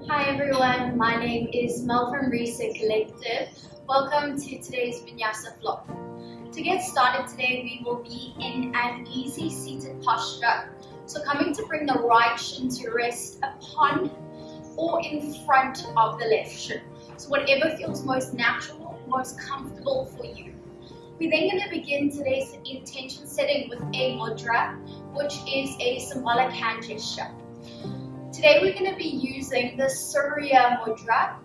Hi everyone, my name is Mel from Reset Collective. Welcome to today's Vinyasa vlog. To get started today, we will be in an easy seated posture. So coming to bring the right shin to rest upon or in front of the left shin. So whatever feels most natural, most comfortable for you. We're then going to begin today's intention setting with a mudra, which is a symbolic hand gesture. Today we're going to be using the Surya Mudra.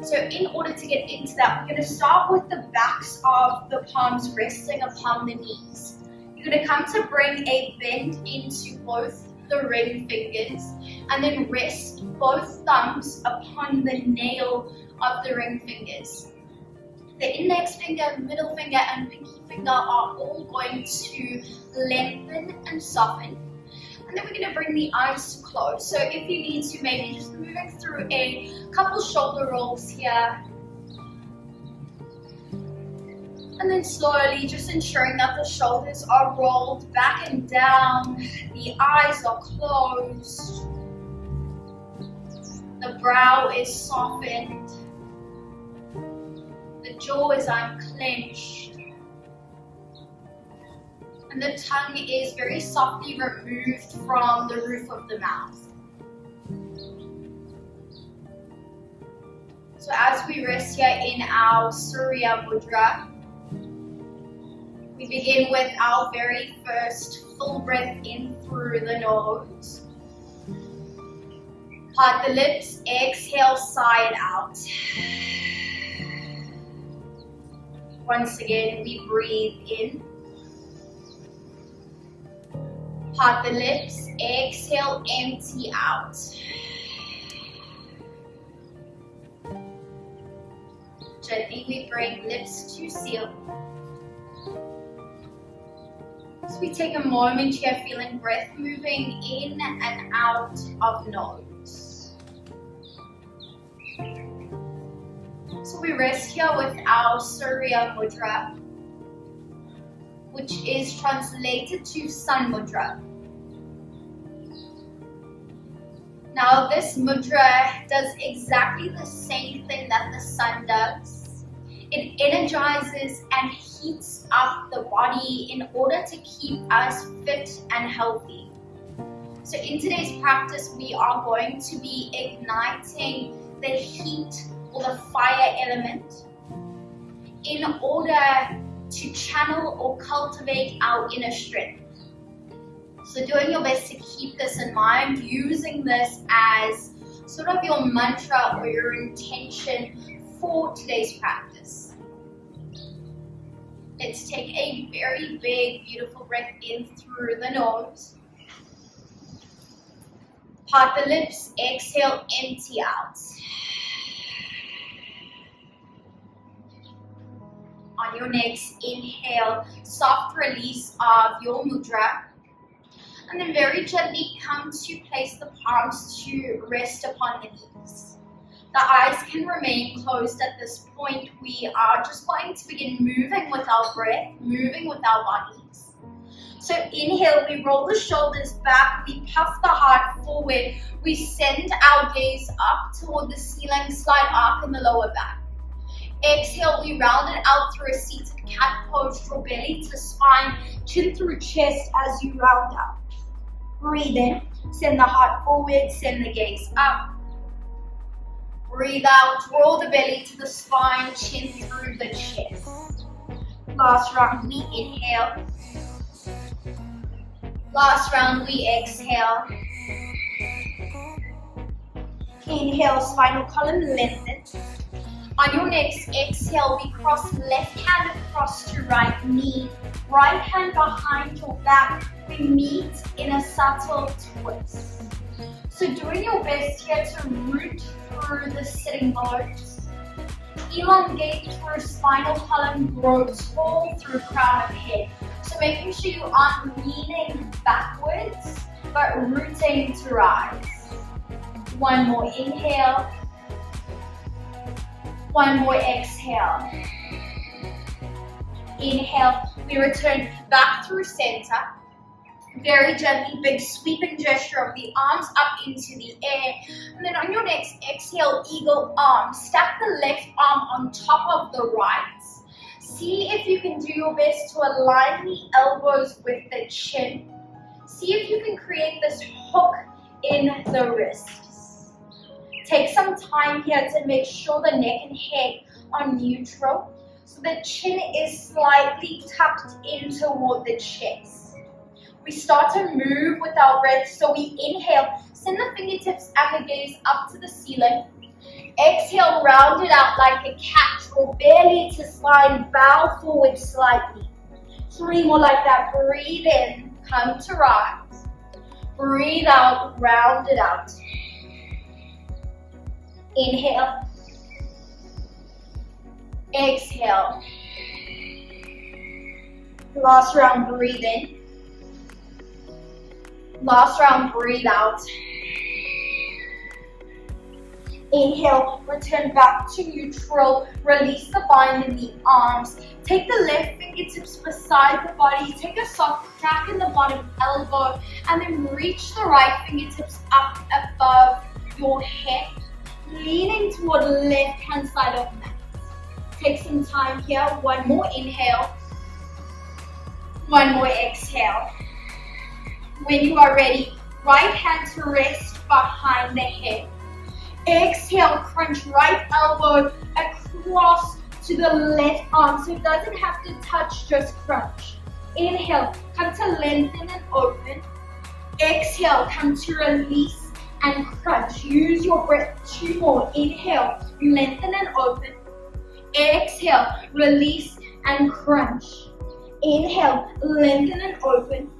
So in order to get into that, we're going to start with the backs of the palms resting upon the knees. You're going to come to bring a bend into both the ring fingers and then rest both thumbs upon the nail of the ring fingers. The index finger, middle finger and pinky finger are all going to lengthen and soften. And then we're going to bring the eyes to close. So if you need to, maybe just moving through a couple shoulder rolls here. And then slowly just ensuring that the shoulders are rolled back and down. The eyes are closed. The brow is softened. The jaw is unclenched. And the tongue is very softly removed from the roof of the mouth. So as we rest here in our Surya Mudra, we begin with our very first full breath in through the nose. Part the lips, exhale, sigh it out. Once again, we breathe in. Part the lips, exhale, empty out. Gently we bring lips to seal. So we take a moment here feeling breath moving in and out of nose. So we rest here with our Surya Mudra, which is translated to Sun Mudra. Now this mudra does exactly the same thing that the sun does. It energizes and heats up the body in order to keep us fit and healthy. So in today's practice, we are going to be igniting the heat or the fire element in order to channel or cultivate our inner strength. So doing your best to keep this in mind, using this as sort of your mantra or your intention for today's practice. Let's take a very big, beautiful breath in through the nose. Part the lips, exhale, empty out. On your next inhale, soft release of your mudra. And then very gently come to place the palms to rest upon the knees. The eyes can remain closed at this point. We are just going to begin moving with our breath, moving with our bodies. So inhale, we roll the shoulders back, we puff the heart forward, we send our gaze up toward the ceiling, slight arc in the lower back. Exhale, we round it out through a seated cat pose, draw belly to spine, chin through chest as you round out. Breathe in, send the heart forward, send the gaze up. Breathe out, draw the belly to the spine, chin through the chest. Last round, we inhale. Last round, we exhale. Inhale, spinal column lengthen. On your next exhale, we cross left hand across to right knee, right hand behind your back. We meet in a subtle twist. So doing your best here to root through the sitting bones. Elongate through spinal column, grow tall through crown of head. So making sure you aren't leaning backwards, but rooting to rise. One more inhale. One more exhale. Inhale, we return back through center. Very gently, big sweeping gesture of the arms up into the air. And then on your next exhale, eagle arm. Stack the left arm on top of the right. See if you can do your best to align the elbows with the chin. See if you can create this hook in the wrists. Take some time here to make sure the neck and head are neutral. So the chin is slightly tucked in toward the chest. We start to move with our breath, so we inhale, send the fingertips and the gaze up to the ceiling. Exhale, round it out like a cat or belly to spine, bow forward slightly. 3 more like that. Breathe in, come to rise. Breathe out, round it out. Inhale. Exhale. Last round, breathe in. Last round, breathe out. Inhale, return back to neutral. Release the bind in the arms. Take the left fingertips beside the body. Take a soft crack in the bottom elbow. And then reach the right fingertips up above your head. Leaning toward the left hand side of the mat. Take some time here. One more inhale. One more exhale. When you are ready, right hand to rest behind the head. Exhale, crunch right elbow across to the left arm, so it doesn't have to touch, just crunch. Inhale, come to lengthen and open. Exhale, come to release and crunch. Use your breath. 2 more. Inhale, lengthen and open. Exhale, release and crunch. Inhale, lengthen and open.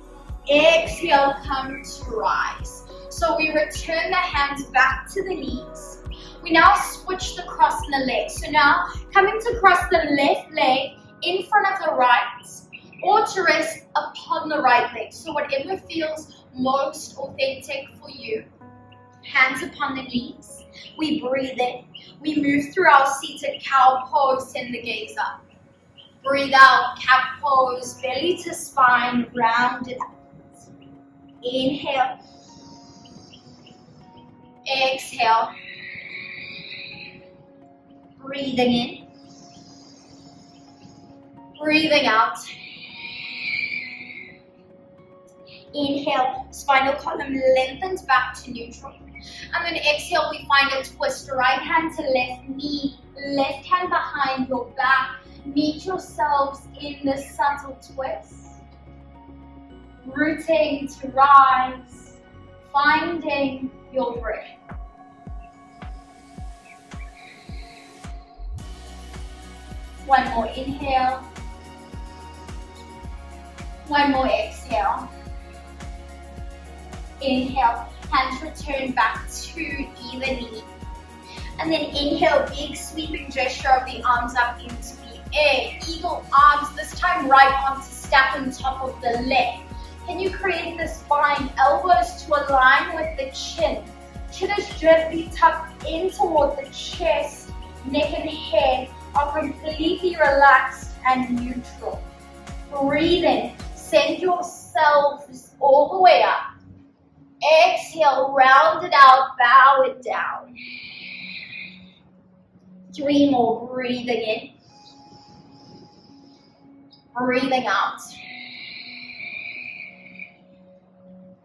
Exhale, come to rise. So we return the hands back to the knees. We now switch the cross in the legs. So now coming to cross the left leg in front of the right, or to rest upon the right leg. So whatever feels most authentic for you. Hands upon the knees. We breathe in. We move through our seated cow pose, send the gaze up. Breathe out, cat pose, belly to spine, round it out. Inhale. Exhale. Breathing in. Breathing out. Inhale, spinal column lengthens back to neutral. And then exhale, we find a twist. Right hand to left knee, left hand behind your back. Meet yourselves in the subtle twist. Rooting to rise, finding your breath. One more inhale. One more exhale. Inhale, hands return back to either knee. And then inhale, big sweeping gesture of the arms up into the air. Eagle arms, this time right arm to stack on top of the left. Can you create the spine, elbows to align with the chin? Chin is gently tucked in toward the chest. Neck and head are completely relaxed and neutral. Breathe in. Send yourselves all the way up. Exhale, round it out, bow it down. 3 more, breathing in. Breathing out.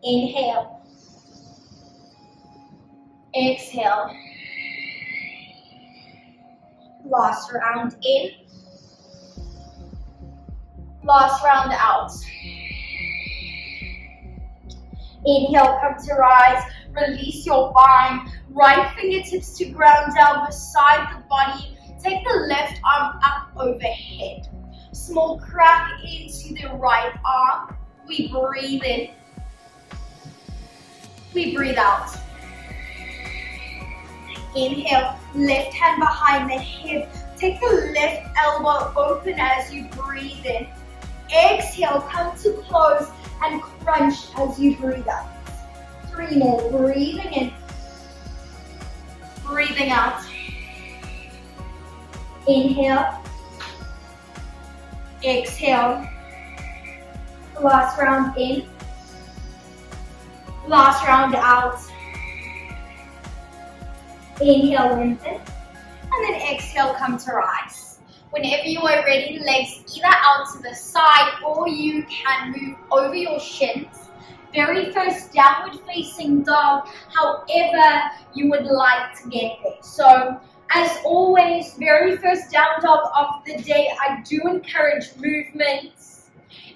Inhale. Exhale. Last round in. Last round out. Inhale, come to rise. Release your bind. Right fingertips to ground down beside the body. Take the left arm up overhead. Small crack into the right arm. We breathe in. We breathe out. Inhale, left hand behind the hip. Take the left elbow open as you breathe in. Exhale, come to close and crunch as you breathe out. 3 more, breathing in. Breathing out. Inhale. Exhale. Last round in. Last round out. Inhale, lengthen. And then exhale, come to rise. Whenever you are ready, legs either out to the side or you can move over your shins. Very first, downward facing dog, however you would like to get there. So, as always, very first down dog of the day, I do encourage movements,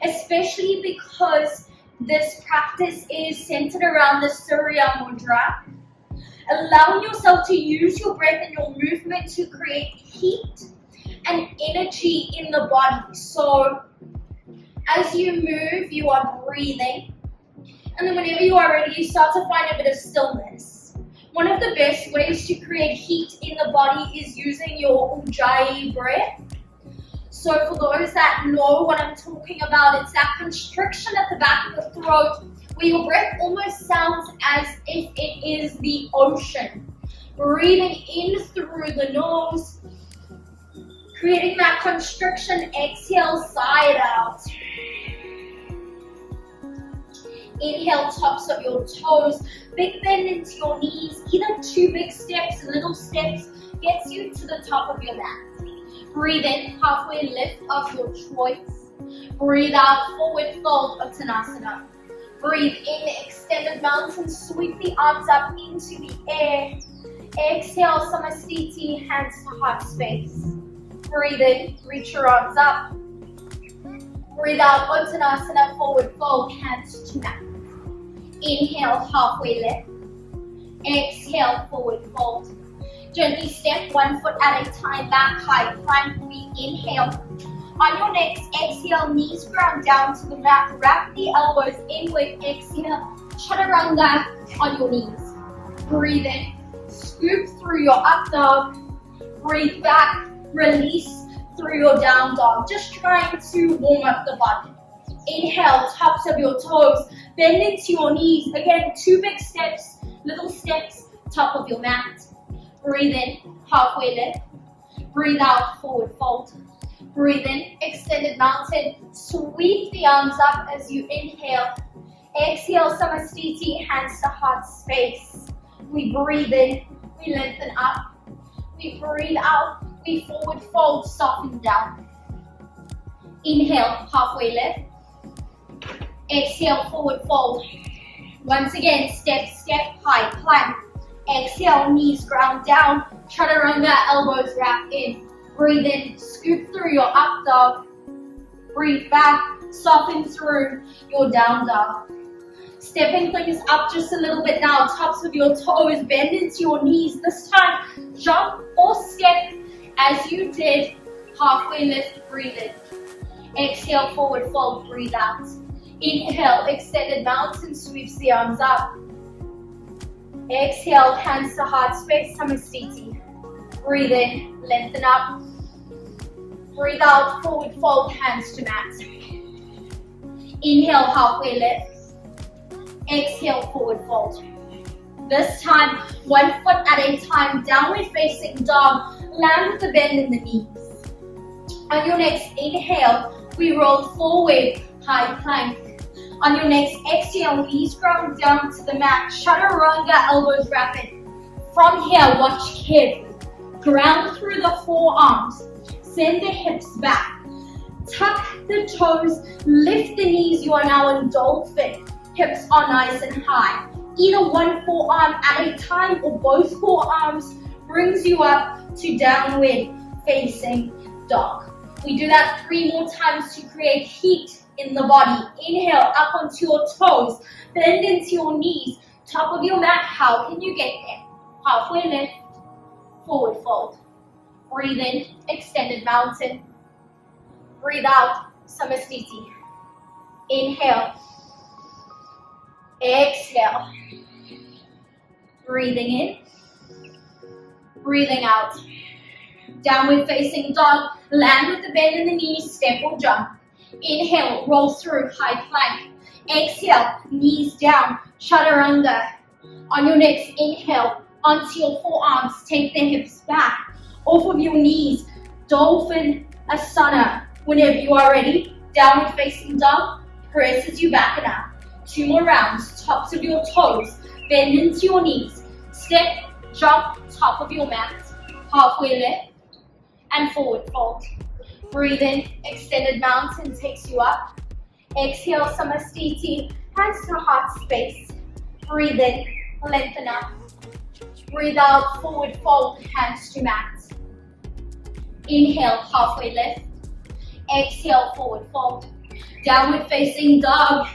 especially because this practice is centered around the Surya Mudra. Allowing yourself to use your breath and your movement to create heat and energy in the body. So, as you move, you are breathing. And then whenever you are ready, you start to find a bit of stillness. One of the best ways to create heat in the body is using your Ujjayi breath. So for those that know what I'm talking about, it's that constriction at the back of the throat where your breath almost sounds as if it is the ocean. Breathing in through the nose, creating that constriction, exhale, side out. Inhale, tops of your toes, big bend into your knees, either two big steps, little steps, gets you to the top of your mat. Breathe in, halfway lift of your choice. Breathe out, forward fold, Uttanasana. Breathe in, extended mountain, sweep the arms up into the air. Exhale, Samastiti, hands to heart space. Breathe in, reach your arms up. Breathe out, Uttanasana, forward fold, hands to mat. Inhale, halfway lift. Exhale, forward fold. Gently step 1 foot at a time, back high plank. We inhale. On your next exhale, knees ground down to the mat. Wrap the elbows inward. Exhale, chaturanga on your knees. Breathe in. Scoop through your up dog. Breathe back. Release through your down dog. Just trying to warm up the body. Inhale, tops of your toes. Bend into your knees. Again, 2 big steps, little steps, top of your mat. Breathe in, halfway lift. Breathe out, forward fold. Breathe in, extended mountain. Sweep the arms up as you inhale. Exhale, Samastiti, hands to heart space. We breathe in, we lengthen up. We breathe out, we forward fold, soften down. Inhale, halfway lift. Exhale, forward fold. Once again, step, high plank. Exhale, knees ground down. Chaturanga, elbows wrap in. Breathe in, scoop through your up dog. Breathe back, soften through your down dog. Stepping things up just a little bit now. Tops of your toes, bend into your knees. This time, jump or step as you did. Halfway lift, breathe in. Exhale, forward fold, breathe out. Inhale, extended mountain, sweeps the arms up. Exhale, hands to heart space, Samastiti. Breathe in, lengthen up. Breathe out, forward fold, hands to mat. Inhale, halfway lift. Exhale, forward fold. This time, 1 foot at a time, downward facing dog. Land with a bend in the knees. On your next inhale, we roll forward, high plank. On your next exhale, knees ground down to the mat. Chaturanga, elbows wrap in. From here, watch carefully. Ground through the forearms. Send the hips back. Tuck the toes. Lift the knees. You are now in dolphin. Hips are nice and high. Either one forearm at a time or both forearms brings you up to downward facing dog. We do that 3 more times to create heat in the body. Inhale, up onto your toes. Bend into your knees. Top of your mat. How can you get there? Halfway lift. Forward fold. Breathe in, extended mountain. Breathe out, Samastiti. Inhale. Exhale. Breathing in. Breathing out. Downward facing dog. Land with the bend in the knees, step or jump. Inhale, roll through, high plank. Exhale, knees down, chaturanga. On your next inhale, onto your forearms, take the hips back. Off of your knees, dolphin asana. Whenever you are ready, downward facing dog presses you back and up. 2 more rounds. Tops of your toes. Bend into your knees. Step, jump, top of your mat. Halfway lift and forward fold. Breathe in, extended mountain takes you up. Exhale, Samastiti, hands to heart space. Breathe in, lengthen up. Breathe out, forward fold, hands to mat. Inhale, halfway lift. Exhale, forward fold. Downward facing dog.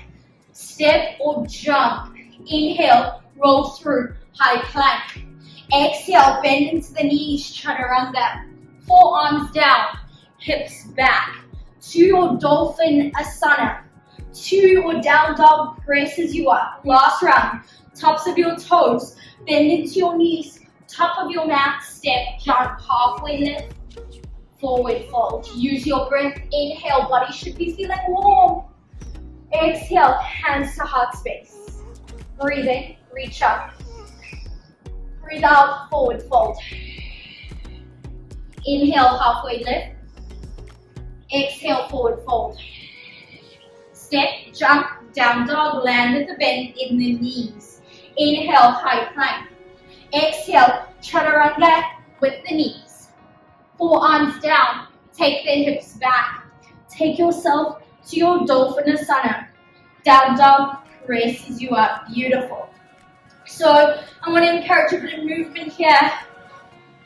Step or jump. Inhale, roll through, high plank. Exhale, bend into the knees, chaturanga. Forearms down, hips back. To your dolphin asana. To or down dog presses you up. Last round, tops of your toes. Bend into your knees, top of your mat, step, jump, halfway lift. Forward fold. Use your breath. Inhale, body should be feeling warm. Exhale, hands to heart space. Breathe in, reach up. Breathe out, forward fold. Inhale, halfway lift. Exhale, forward fold. Step, jump, down dog, land at the bend in the knees. Inhale, high plank. Exhale, chaturanga with the knees. Forearms down, take the hips back. Take yourself to your dolphin asana. Down dog presses you up, beautiful. So I'm going to encourage a bit of movement here.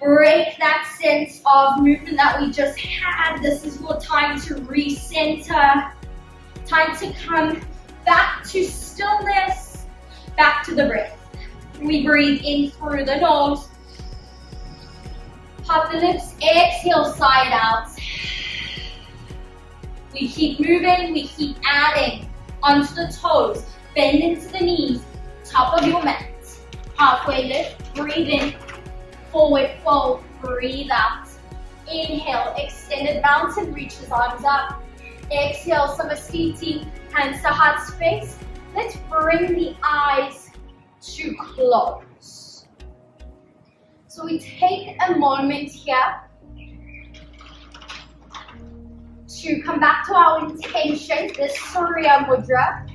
Break that sense of movement that we just had. This is your time to recenter. Time to come back to stillness, back to the breath. We breathe in through the nose. Pop the lips, exhale, side out. We keep moving, we keep adding onto the toes. Bend into the knees, top of your mat. Halfway lift, breathe in, forward fold, breathe out. Inhale, extended mountain, reaches arms up. Exhale, Samastiti, hands to heart space. Let's bring the eyes to close. So we take a moment here to come back to our intention, this Surya Mudra.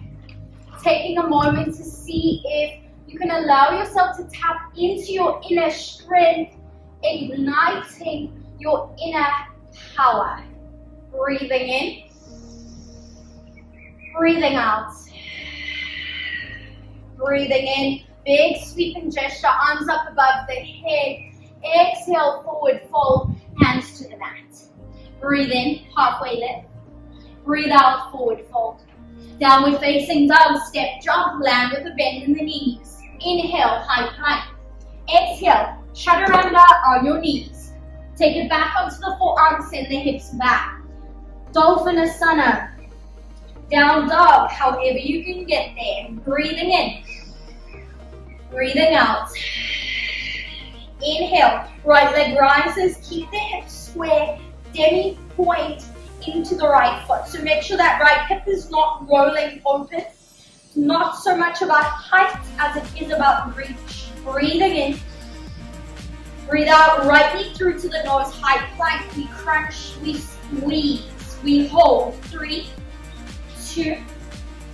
Taking a moment to see if you can allow yourself to tap into your inner strength, igniting your inner power. Breathing in, breathing out. Breathing in, big sweeping gesture, arms up above the head. Exhale, forward fold, hands to the mat. Breathe in, halfway lift. Breathe out, forward fold. Downward facing dog, step, jump, land with a bend in the knees. Inhale, high plank. Exhale, chaturanga on your knees. Take it back onto the forearms, send the hips back. Dolphin asana. Down dog, however you can get there. Breathing in. Breathing out. Inhale, right leg rises, keep the hips square, demi point into the right foot. So make sure that right hip is not rolling open. It's not so much about height as it is about reach. Breathing in. Breathe out, right knee through to the nose, high plank. We crunch, we squeeze, we hold. 3, 2,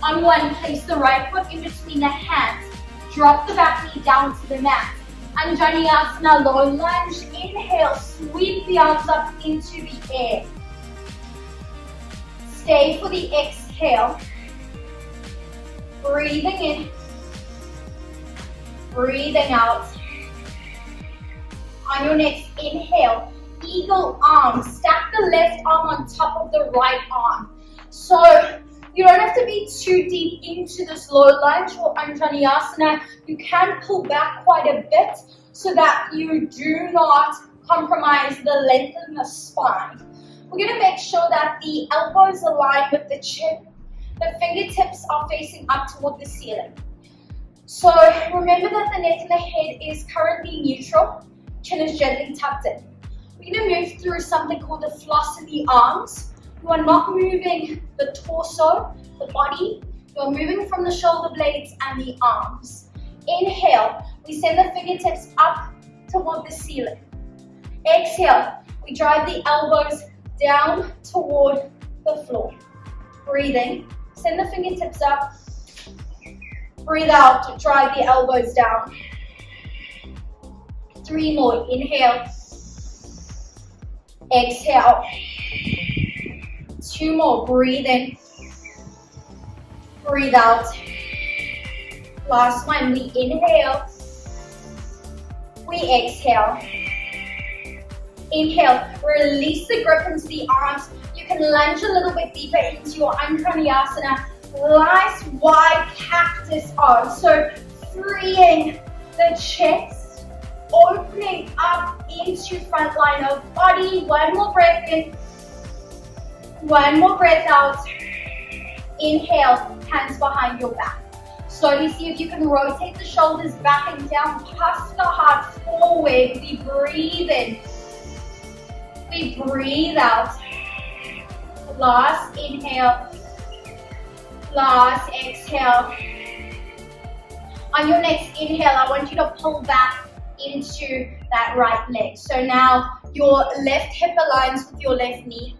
on 1, place the right foot in between the hands. Drop the back knee down to the mat. Anjaneyasana, low lunge. Inhale, sweep the arms up into the air. Stay for the exhale. Breathing in. Breathing out. On your next inhale, eagle arm. Stack the left arm on top of the right arm. So you don't have to be too deep into this low lunge or Anjaneyasana. You can pull back quite a bit so that you do not compromise the length of the spine. We're going to make sure that the elbows align with the chin. The fingertips are facing up toward the ceiling. So remember that the neck and the head is currently neutral. Chin is gently tucked in. We're going to move through something called the floss of the arms. You are not moving the torso, the body. You are moving from the shoulder blades and the arms. Inhale, we send the fingertips up toward the ceiling. Exhale, we drive the elbows down toward the floor. Breathing, send the fingertips up. Breathe out to drive the elbows down. 3 more. Inhale. Exhale. 2 more. Breathe in. Breathe out. Last one. We inhale. We exhale. Inhale. Release the grip into the arms. You can lunge a little bit deeper into your Anjaneyasana. Nice wide cactus arms. So freeing the chest, opening up into front line of body. 1 more breath in. 1 more breath out. Inhale, hands behind your back. Slowly see if you can rotate the shoulders back and down, past the heart forward. We breathe in. We breathe out. Last inhale. Last exhale. On your next inhale, I want you to pull back into that right leg. So now your left hip aligns with your left knee.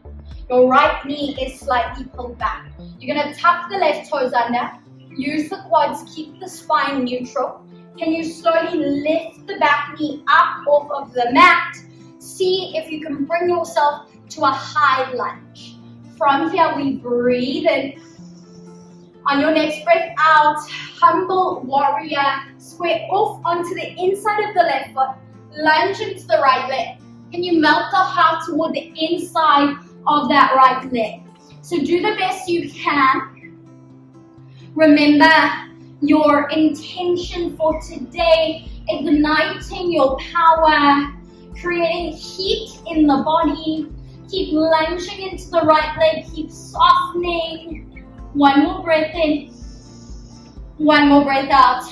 Your right knee is slightly pulled back. You're going to tuck the left toes under. Use the quads, keep the spine neutral. Can you slowly lift the back knee up off of the mat? See if you can bring yourself to a high lunge. From here, we breathe in. On your next breath out, humble warrior, square off onto the inside of the left foot, lunge into the right leg. Can you melt the heart toward the inside of that right leg? So do the best you can. Remember your intention for today, igniting your power, creating heat in the body. Keep lunging into the right leg, keep softening. 1 more breath in. 1 more breath out.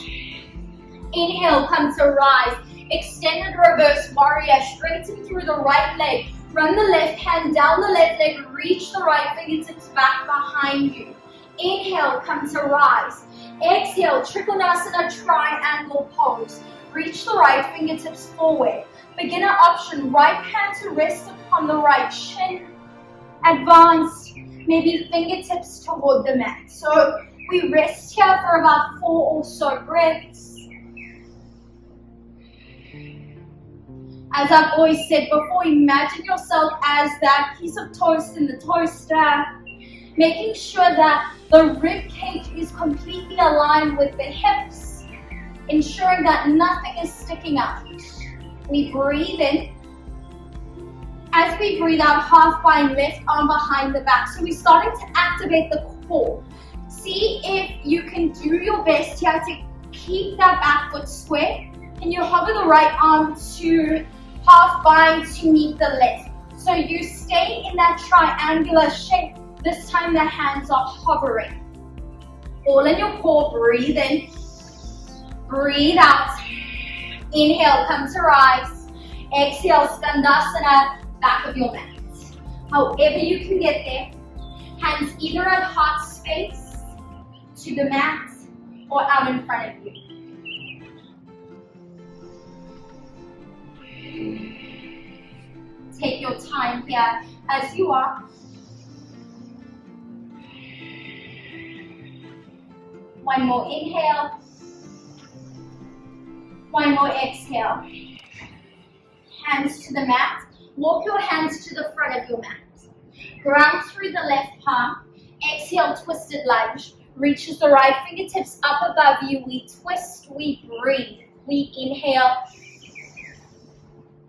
Inhale, come to rise. Extended reverse warrior, straighten through the right leg. Run the left hand down the left leg, reach the right fingertips back behind you. Inhale, come to rise. Exhale, Trikonasana triangle pose. Reach the right fingertips forward. Beginner option, right hand to rest upon the right shin. Advanced, maybe fingertips toward the mat. So we rest here for about 4 or so breaths. As I've always said before, imagine yourself as that piece of toast in the toaster, making sure that the rib cage is completely aligned with the hips, ensuring that nothing is sticking out. We breathe in. As we breathe out, half bind, left arm behind the back. So we're starting to activate the core. See if you can do your best here to keep that back foot square. Can you hover the right arm to half bind to meet the left? So you stay in that triangular shape. This time the hands are hovering. All in your core, breathe in. Breathe out. Inhale, come to rise. Exhale, Skandasana, back of your mat. However you can get there. Hands either at heart space, to the mat, or out in front of you. Take your time here as you are. One more inhale. One more exhale. Hands to the mat. Walk your hands to the front of your mat. Ground through the left palm. Exhale, twisted lunge. Reaches the right fingertips up above you. We twist, we breathe. We inhale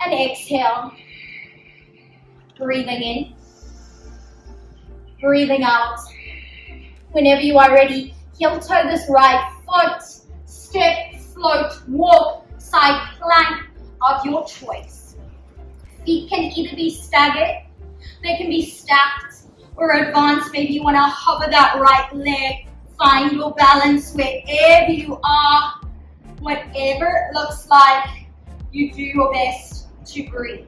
and exhale. Breathing in. Breathing out. Whenever you are ready, heel toe this right foot. Step, float, walk, side plank of your choice. Feet can either be staggered, they can be stacked, or advanced. Maybe you want to hover that right leg. Find your balance wherever you are. Whatever it looks like, you do your best to breathe.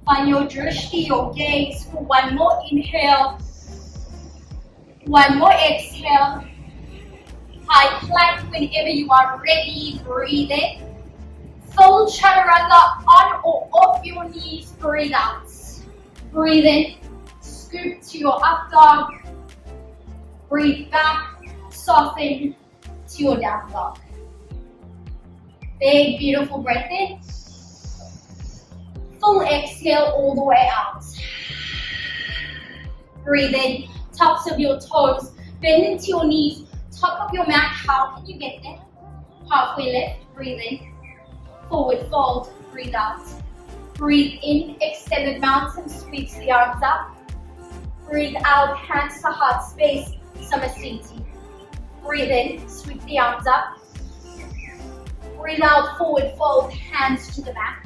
Find your drishti, your gaze for one more inhale. One more exhale. High plank whenever you are ready. Breathe in. Full chaturanga on or off your knees. Breathe out. Breathe in. Scoop to your up dog. Breathe back. Soften to your down dog. Big, beautiful breath in. Full exhale all the way out. Breathe in, tops of your toes, bend into your knees, top of your mat. How can you get there? Halfway lift, breathe in. Forward fold, breathe out. Breathe in, extended mountain, squeeze the arms up. Breathe out, hands to heart space, Samasthiti. Breathe in, sweep the arms up. Breathe out, forward fold, hands to the mat.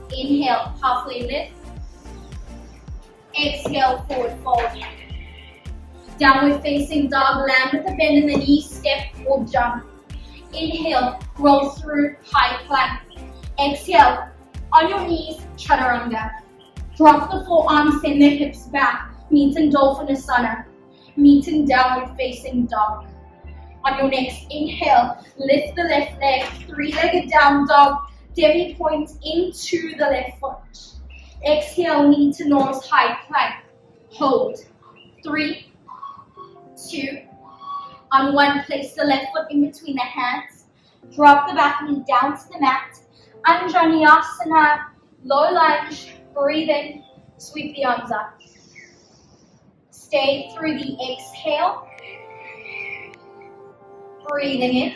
Inhale, halfway lift. Exhale, forward fold. Downward facing dog, land with a bend in the knee, step or jump. Inhale, roll through, high plank. Exhale, on your knees, chaturanga. Drop the forearms, send the hips back. Meet in Dolphinasana. Meet in downward facing dog. On your next inhale, lift the left leg, three-legged down dog. Demi point into the left foot. Exhale, knee to nose, high plank. Hold. 3, 2. On 1, place the left foot in between the hands. Drop the back knee down to the mat. Anjaneyasana, low lunge. Breathe in, sweep the arms up. Stay through the exhale. Breathing in.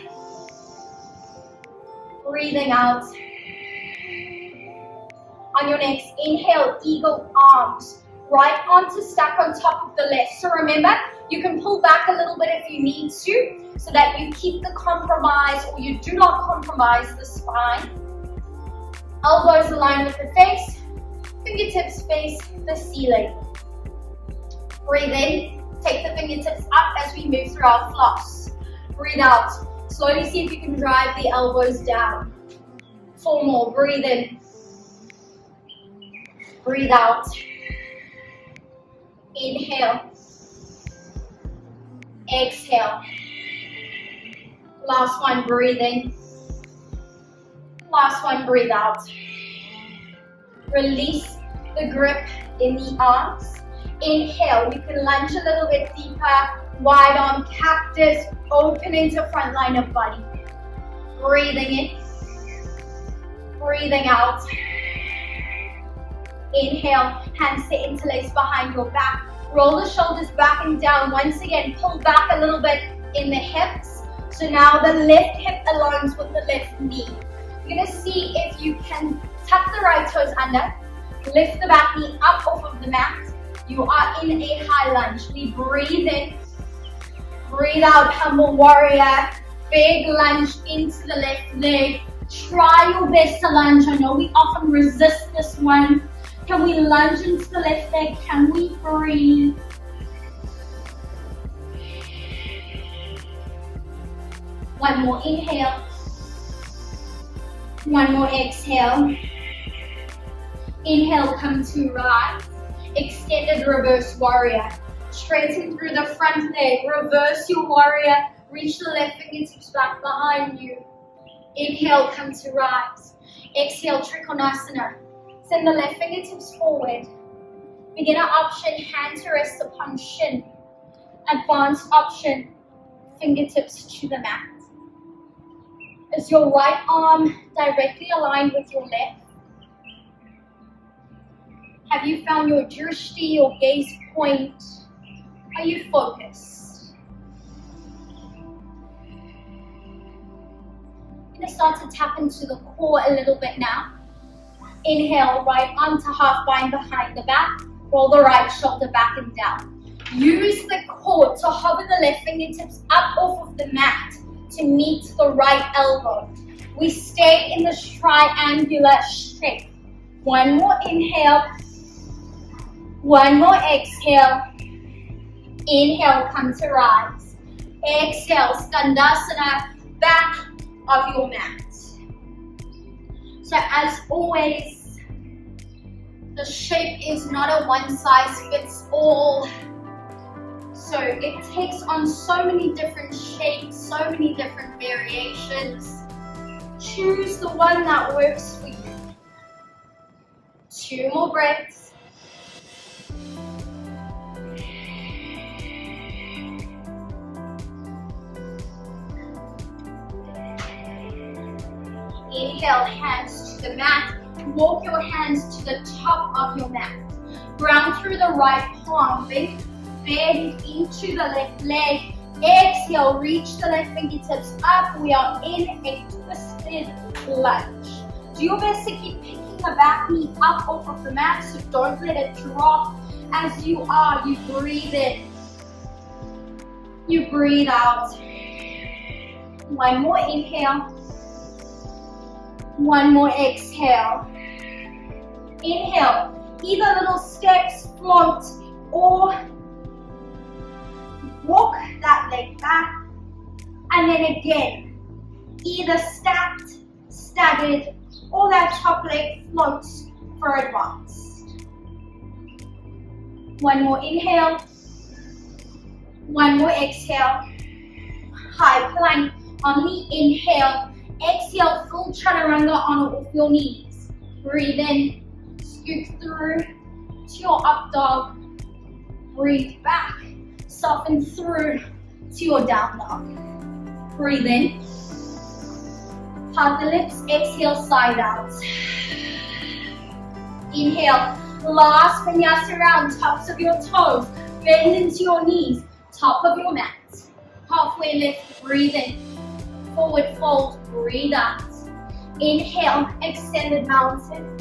Breathing out. On your next inhale, eagle arms. Right arm to stack on top of the left. So remember, you can pull back a little bit if you need to, so that you keep the compromise or you do not compromise the spine. Elbows align with the face. Fingertips face the ceiling. Breathe in. Take the fingertips up as we move through our floss. Breathe out. Slowly see if you can drive the elbows down. 4 more. Breathe in. Breathe out. Inhale. Exhale. Last one, breathe in. Last one, breathe out. Release the grip in the arms. Inhale, you can lunge a little bit deeper. Wide arm cactus, open into front line of body. Breathing in. Breathing out. Inhale, hands to interlace behind your back. Roll the shoulders back and down. Once again, pull back a little bit in the hips. So now the left hip aligns with the left knee. You're going to see if you can tuck the right toes under. Lift the back knee up off of the mat. You are in a high lunge. We breathe in. Breathe out, humble warrior. Big lunge into the left leg. Try your best to lunge. I know we often resist this one. Can we lunge into the left leg? Can we breathe? One more inhale. One more exhale. Inhale, come to rise. Extended reverse warrior. Straighten through the front leg. Reverse your warrior. Reach the left fingertips back behind you. Inhale, come to rise. Exhale, Trikonasana. Send the left fingertips forward. Beginner option, hand to rest upon shin. Advanced option, fingertips to the mat. Is your right arm directly aligned with your left? Have you found your drishti, your gaze point? Are you focused? I'm going to start to tap into the core a little bit now. Inhale, right arm to half bind behind the back. Roll the right shoulder back and down. Use the core to hover the left fingertips up off of the mat to meet the right elbow. We stay in this triangular shape. One more inhale. One more exhale. Inhale, come to rise. Exhale, Skandasana, back of your mat. So as always, the shape is not a one size fits all. So it takes on so many different shapes, so many different variations. Choose the one that works for you. 2 more breaths. Inhale, hands to the mat. Walk your hands to the top of your mat. Ground through the right palm. Bend into the left leg. Exhale, reach the left fingertips up. We are in a twisted lunge. Do your best to keep picking the back knee up off of the mat, so don't let it drop. As you are, you breathe in. You breathe out. One more inhale. One more exhale. Inhale, either little steps, float, or walk that leg back. And then again, either stacked, staggered, or that top leg floats for advanced. One more inhale. One more exhale. High plank on the inhale. Exhale, full chaturanga on or off your knees. Breathe in, scoot through to your up dog. Breathe back, soften through to your down dog. Breathe in. Part the lips, exhale, side out. Inhale, last vinyasa round, tops of your toes. Bend into your knees, top of your mat. Halfway lift, breathe in. Forward fold, breathe out. Inhale, extended mountain.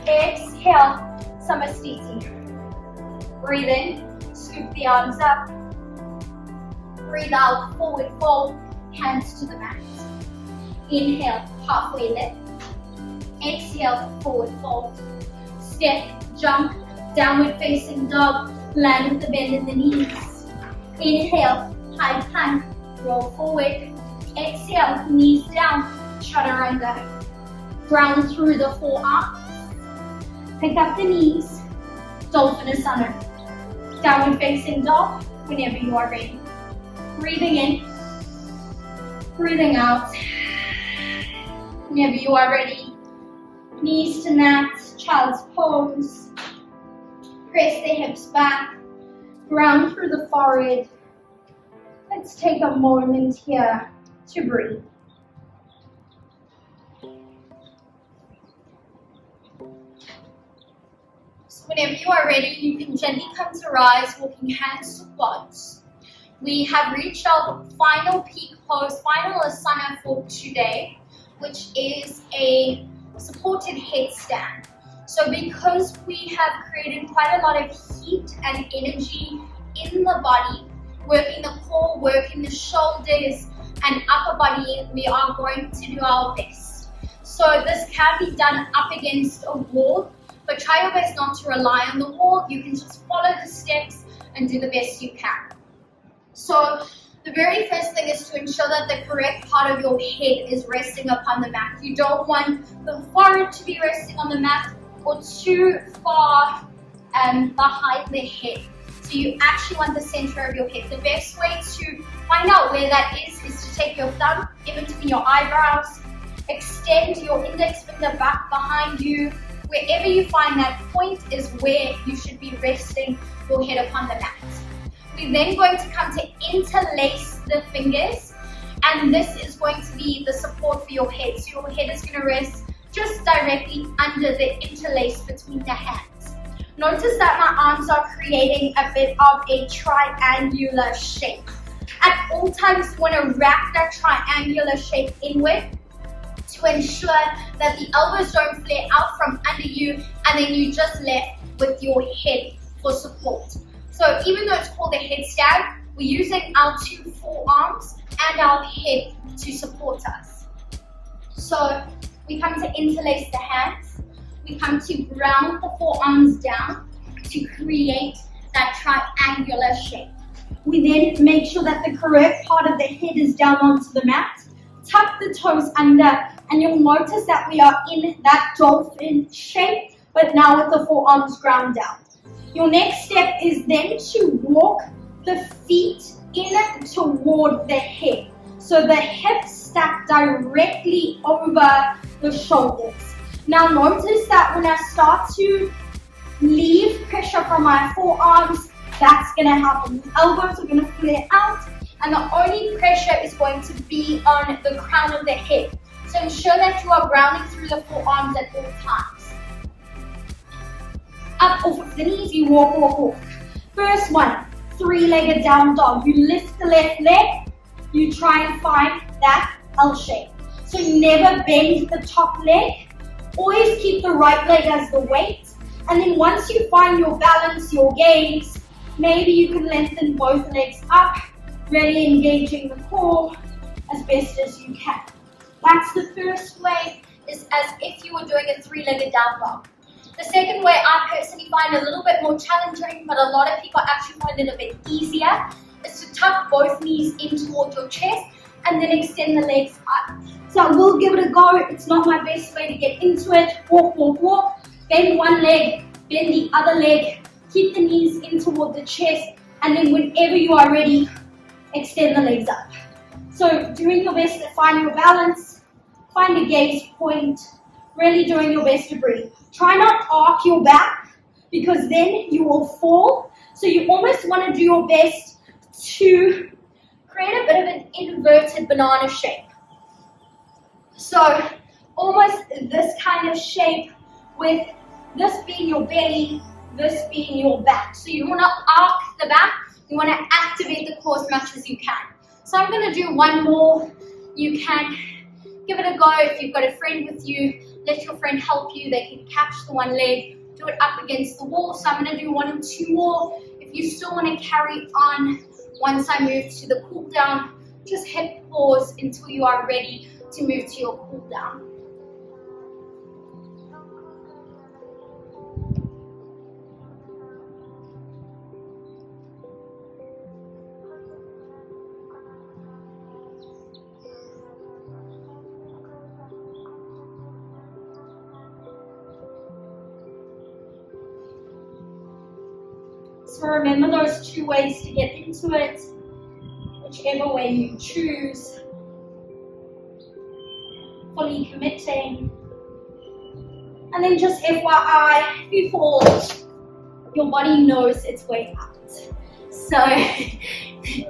Exhale, Samastiti. Breathe in, scoop the arms up. Breathe out, forward fold, hands to the mat. Inhale, halfway lift. Exhale, forward fold. Step, jump, downward facing dog. Land with the bend in the knees. Inhale, high plank, roll forward. Exhale, knees down, chaturanga. Ground through the forearms. Pick up the knees, Dolphinasana. Downward facing dog whenever you are ready. Breathing in, breathing out. Whenever you are ready, knees to mat, child's pose. Press the hips back, ground through the forehead. Let's take a moment here to breathe. So whenever you are ready, you can gently come to rise, walking hands to quads. We have reached our final peak pose, final asana for today, which is a supported headstand. So because we have created quite a lot of heat and energy in the body, working the core, working the shoulders and upper body, we are going to do our best. So this can be done up against a wall, but try your best not to rely on the wall. You can just follow the steps and do the best you can. So the very first thing is to ensure that the correct part of your head is resting upon the mat. You don't want the forehead to be resting on the mat or too far behind the head. So you actually want the center of your head. The best way to find out where that is to take your thumb in between your eyebrows, extend your index finger back behind you. Wherever you find that point is where you should be resting your head upon the mat. We're then going to come to interlace the fingers, and this is going to be the support for your head. So your head is going to rest just directly under the interlace between the hands. Notice that my arms are creating a bit of a triangular shape. At all times, you want to wrap that triangular shape inward to ensure that the elbows don't flare out from under you, and then you just left with your head for support. So even though it's called a headstand, we're using our two forearms and our head to support us. So we come to interlace the hands. We come to ground the forearms down to create that triangular shape. We then make sure that the correct part of the head is down onto the mat. Tuck the toes under, and you'll notice that we are in that dolphin shape, but now with the forearms ground down. Your next step is then to walk the feet in toward the head. So the hips stack directly over the shoulders. Now notice that when I start to leave pressure from my forearms, that's going to happen. The elbows are going to flare out, and the only pressure is going to be on the crown of the head. So ensure that you are grounding through the forearms at all times. Up off of the knees, you walk, walk, walk. First one, three-legged down dog. You lift the left leg, you try and find that L shape. So never bend the top leg, always keep the right leg as the weight. And then once you find your balance, your gaze, maybe you can lengthen both legs up, really engaging the core as best as you can. That's the first way, is as if you were doing a three-legged down dog. The second way I personally find a little bit more challenging, but a lot of people actually find it a bit easier, is to tuck both knees in towards your chest and then extend the legs up. So I will give it a go. It's not my best way to get into it. Walk, walk, walk. Bend one leg, bend the other leg. Keep the knees in toward the chest, and then whenever you are ready, extend the legs up. So doing your best to find your balance, find a gaze point, really doing your best to breathe. Try not to arc your back, because then you will fall. So you almost want to do your best to create a bit of an inverted banana shape. So almost this kind of shape, with this being your belly, this being your back. So you want to arc the back, you want to activate the core as much as you can. So I'm going to do one more. You can give it a go. If you've got a friend with you, let your friend help you. They can catch the one leg, do it up against the wall. So I'm going to do 1 and 2 more. If you still want to carry on, once I move to the cool down, just hit pause until you are ready to move to your cool down. So remember those 2 ways to get into it, whichever way you choose. Fully committing. And then just FYI, if you fall, your body knows its way out. So,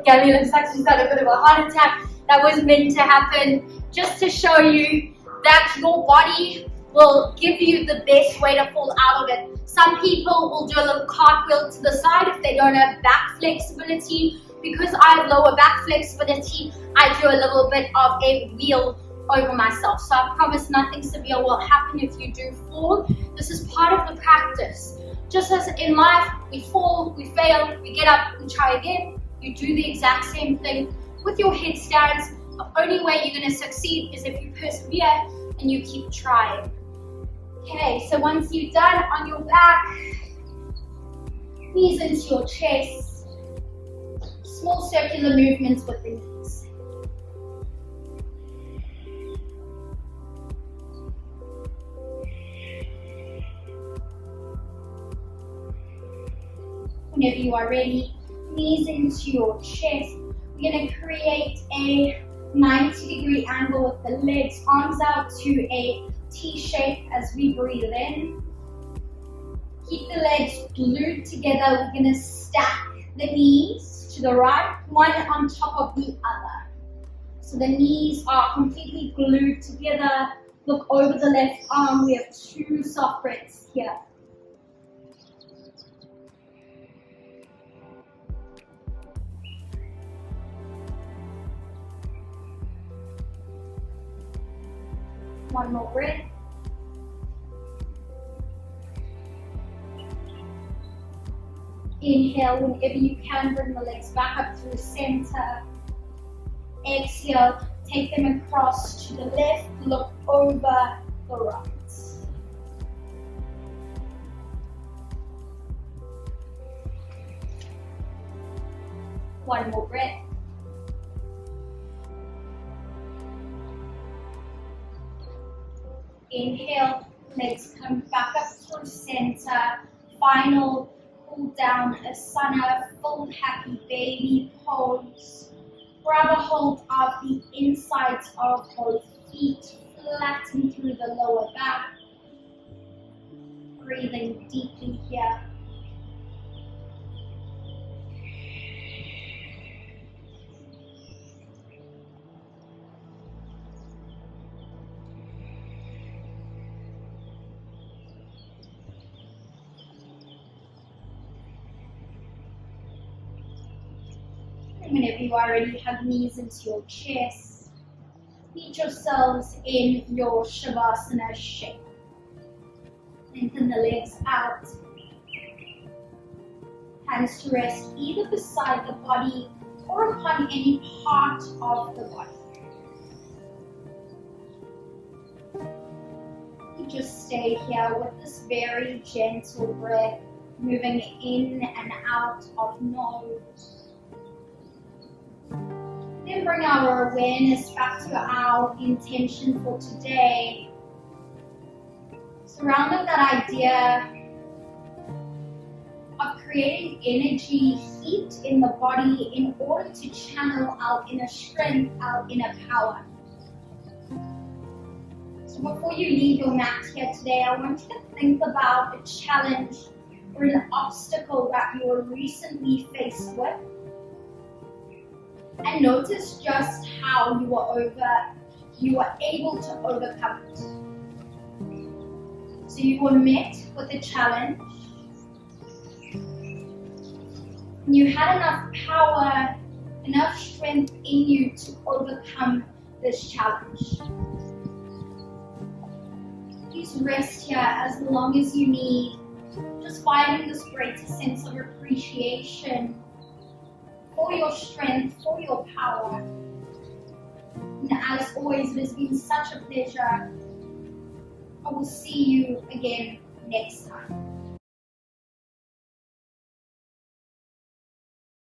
Gabby looks like she's had a bit of a heart attack. That was meant to happen just to show you that your body will give you the best way to fall out of it. Some people will do a little cartwheel to the side if they don't have back flexibility. Because I have lower back flexibility, I do a little bit of a wheel over myself. So I promise nothing severe will happen if you do fall. This is part of the practice. Just as in life, we fall, we fail, we get up, we try again. You do the exact same thing with your headstands. The only way you're going to succeed is if you persevere and you keep trying. Okay, so once you're done on your back, knees into your chest, small circular movements with the knees. Whenever you are ready, knees into your chest. We're going to create a 90-degree angle with the legs, arms out to a T shape as we breathe in. Keep the legs glued together. We're going to stack the knees to the right, one on top of the other. So the knees are completely glued together. Look over the left arm. We have 2 soft breaths here. One more breath. Inhale, whenever you can, bring the legs back up through center. Exhale, take them across to the left, look over the right. One more breath. Inhale, legs come back up through center. Final cool down, Asana, full happy baby pose. Grab a hold of the insides of both feet, flatten through the lower back. Breathing deeply here. Whenever you are ready, hug knees into your chest. Meet yourselves in your Shavasana shape. Lengthen the legs out. Hands to rest either beside the body or upon any part of the body. You just stay here with this very gentle breath, moving in and out of nose. Then bring our awareness back to our intention for today. Surrounded that idea of creating energy, heat in the body in order to channel our inner strength, our inner power. So before you leave your mat here today, I want you to think about a challenge or an obstacle that you were recently faced with. And notice just how you were able to overcome it. So you were met with a challenge. You had enough power, enough strength in you to overcome this challenge. Please rest here as long as you need, just finding this greater sense of appreciation for your strength, for your power. And as always, it has been such a pleasure. I will see you again next time.